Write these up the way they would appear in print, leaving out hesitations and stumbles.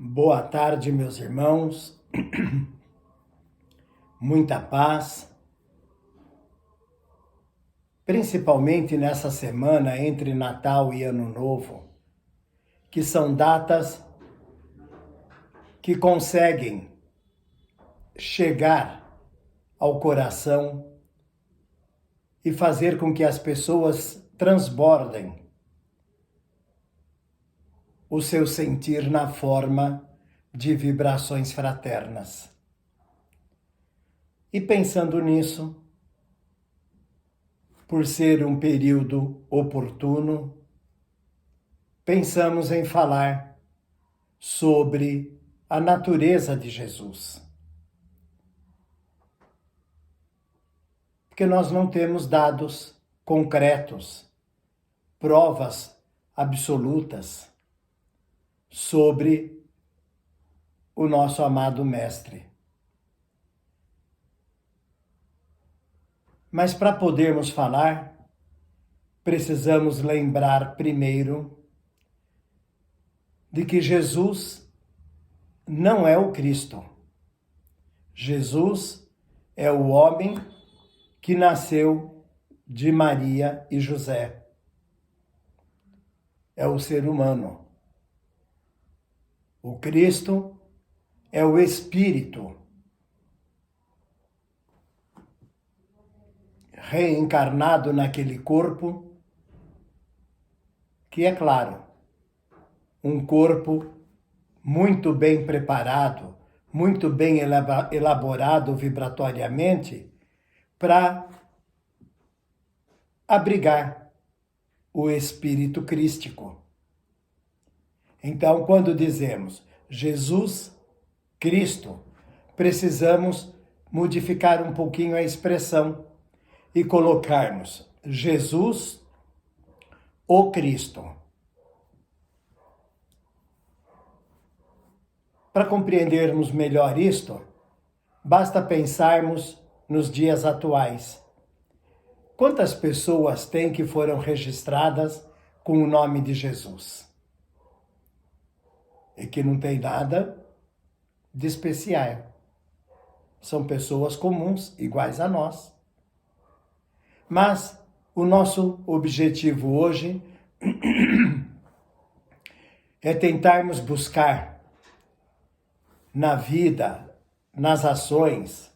Boa tarde, meus irmãos. Muita paz, principalmente nessa semana entre Natal e Ano Novo, que são datas que conseguem chegar ao coração e fazer com que as pessoas transbordem o seu sentir na forma de vibrações fraternas. E pensando nisso, por ser um período oportuno, pensamos em falar sobre a natureza de Jesus. Porque nós não temos dados concretos, provas absolutas sobre o nosso amado Mestre. Mas para podermos falar, precisamos lembrar primeiro de que Jesus não é o Cristo. Jesus é o homem que nasceu de Maria e José. É o ser humano. O Cristo é o Espírito reencarnado naquele corpo, que é claro, um corpo muito bem preparado, muito bem elaborado vibratoriamente para abrigar o espírito crístico. Então, quando dizemos Jesus Cristo, precisamos modificar um pouquinho a expressão e colocarmos Jesus, o Cristo. Para compreendermos melhor isto, basta pensarmos nos dias atuais. Quantas pessoas tem que foram registradas com o nome de Jesus? E que não tem nada de especial. São pessoas comuns, iguais a nós. Mas o nosso objetivo hoje é tentarmos buscar na vida, nas ações,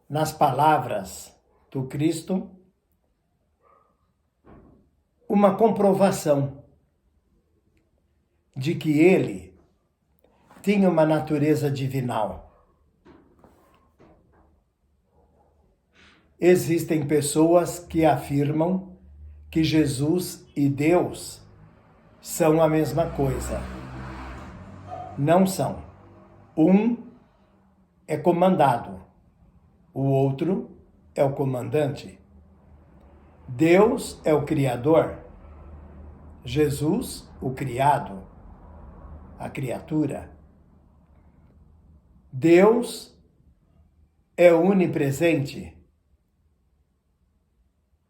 nas palavras do Cristo, uma comprovação de que ele tinha uma natureza divinal. Existem pessoas que afirmam que Jesus e Deus são a mesma coisa. Não são. Um é comandado, o outro é o comandante. Deus é o Criador, Jesus o criado, a criatura. Deus é onipresente.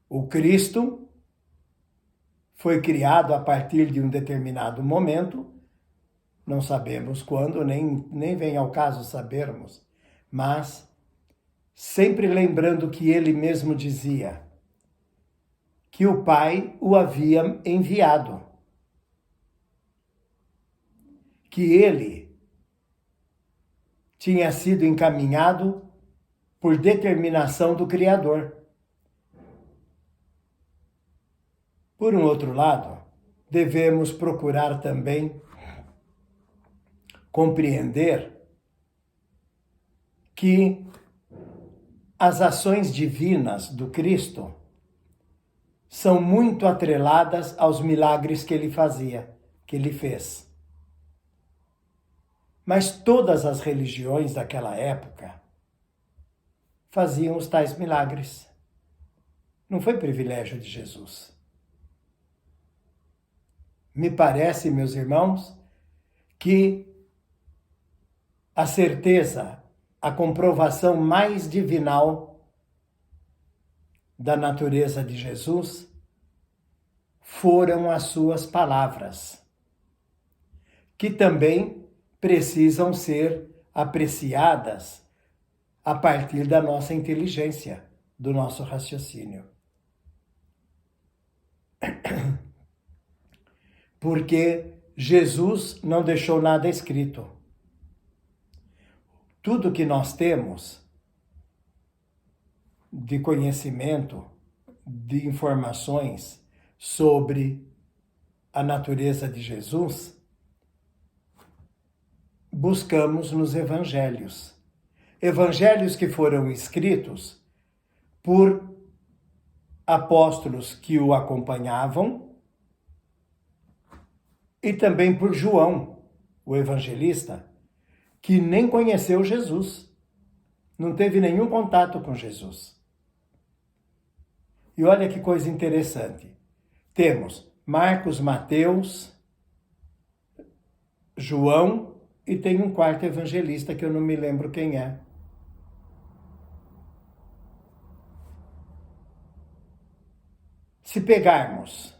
O Cristo foi criado a partir de um determinado momento, não sabemos quando, nem vem ao caso sabermos, mas sempre lembrando que ele mesmo dizia que o Pai o havia enviado, que ele tinha sido encaminhado por determinação do Criador. Por um outro lado, devemos procurar também compreender que as ações divinas do Cristo são muito atreladas aos milagres que ele fazia, que ele fez. Mas todas as religiões daquela época faziam os tais milagres. Não foi privilégio de Jesus. Me parece, meus irmãos, que a certeza, a comprovação mais divinal da natureza de Jesus foram as suas palavras, que também precisam ser apreciadas a partir da nossa inteligência, do nosso raciocínio. Porque Jesus não deixou nada escrito. Tudo que nós temos de conhecimento, de informações sobre a natureza de Jesus, buscamos nos evangelhos. Evangelhos que foram escritos por apóstolos que o acompanhavam e também por João, o evangelista, que nem conheceu Jesus, não teve nenhum contato com Jesus. E olha que coisa interessante. Temos Marcos, Mateus, João e tem um quarto evangelista que eu não me lembro quem é. Se pegarmos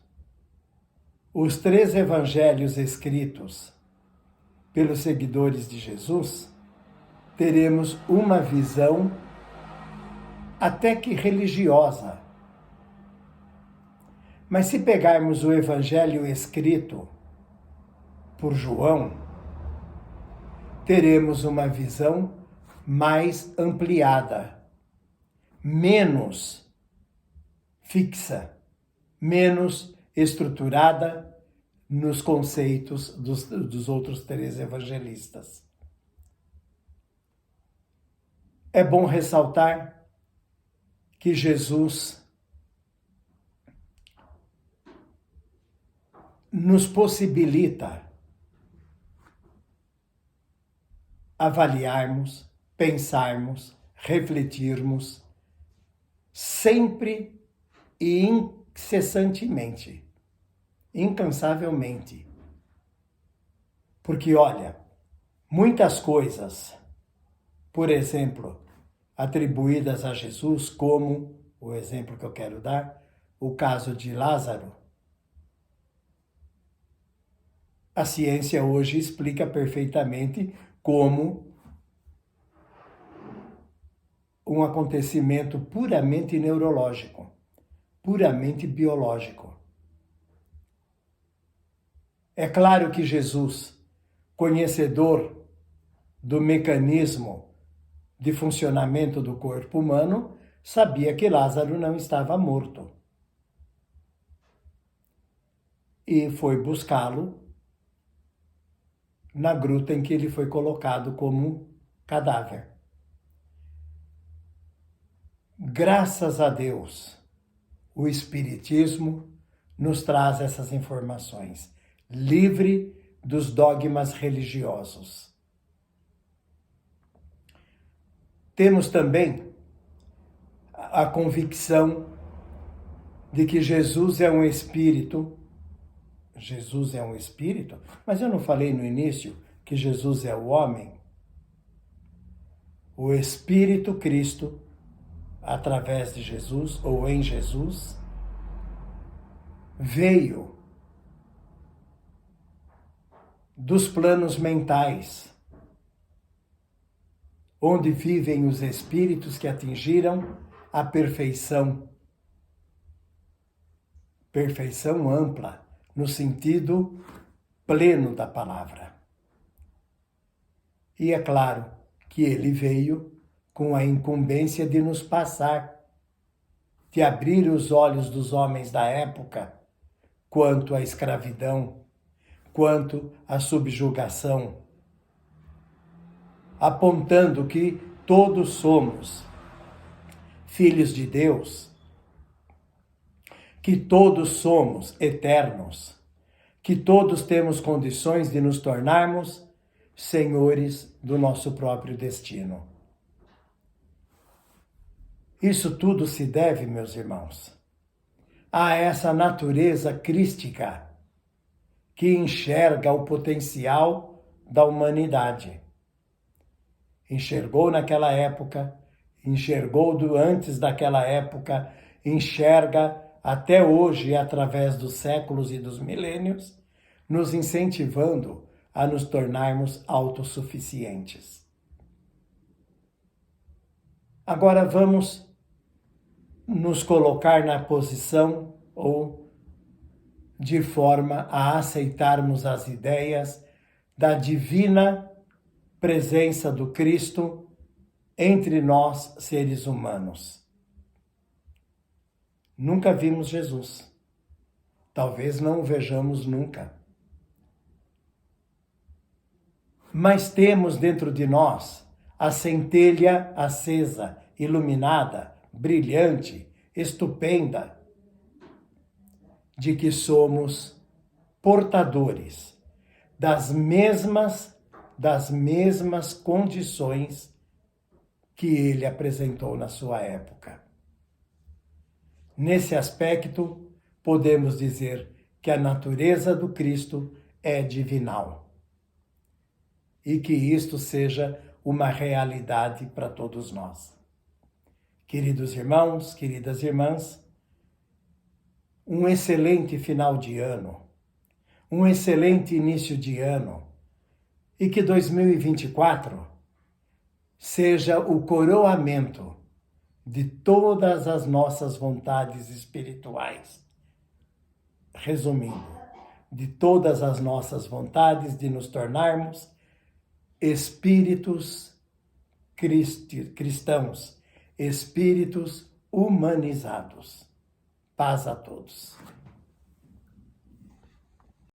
os 3 evangelhos escritos pelos seguidores de Jesus, teremos uma visão até que religiosa. Mas se pegarmos o evangelho escrito por João, teremos uma visão mais ampliada, menos fixa, menos estruturada nos conceitos dos outros 3 evangelistas. É bom ressaltar que Jesus nos possibilita avaliarmos, pensarmos, refletirmos sempre e incessantemente, incansavelmente. Porque, olha, muitas coisas, por exemplo, atribuídas a Jesus, como o exemplo que eu quero dar, o caso de Lázaro, a ciência hoje explica perfeitamente como um acontecimento puramente neurológico, puramente biológico. É claro que Jesus, conhecedor do mecanismo de funcionamento do corpo humano, sabia que Lázaro não estava morto. E foi buscá-lo na gruta em que ele foi colocado como cadáver. Graças a Deus, o Espiritismo nos traz essas informações, livre dos dogmas religiosos. Temos também a convicção de que Jesus é um espírito. Jesus é um espírito? Mas eu não falei no início que Jesus é o homem? O Espírito Cristo, através de Jesus ou em Jesus, veio dos planos mentais, onde vivem os espíritos que atingiram a perfeição. Perfeição ampla, no sentido pleno da palavra. E é claro que ele veio com a incumbência de nos passar, de abrir os olhos dos homens da época quanto à escravidão, quanto à subjugação, apontando que todos somos filhos de Deus, que todos somos eternos, que todos temos condições de nos tornarmos senhores do nosso próprio destino. Isso tudo se deve, meus irmãos, a essa natureza crística que enxerga o potencial da humanidade. Enxergou naquela época, enxergou antes daquela época, enxerga até hoje, através dos séculos e dos milênios, nos incentivando a nos tornarmos autossuficientes. Agora vamos nos colocar na posição ou de forma a aceitarmos as ideias da divina presença do Cristo entre nós, seres humanos. Nunca vimos Jesus. Talvez não o vejamos nunca. Mas temos dentro de nós a centelha acesa, iluminada, brilhante, estupenda, de que somos portadores das mesmas condições que ele apresentou na sua época. Nesse aspecto, podemos dizer que a natureza do Cristo é divinal e que isto seja uma realidade para todos nós. Queridos irmãos, queridas irmãs, um excelente final de ano, um excelente início de ano, e que 2024 seja o coroamento de todas as nossas vontades espirituais. Resumindo, de todas as nossas vontades de nos tornarmos espíritos cristãos, espíritos humanizados. Paz a todos.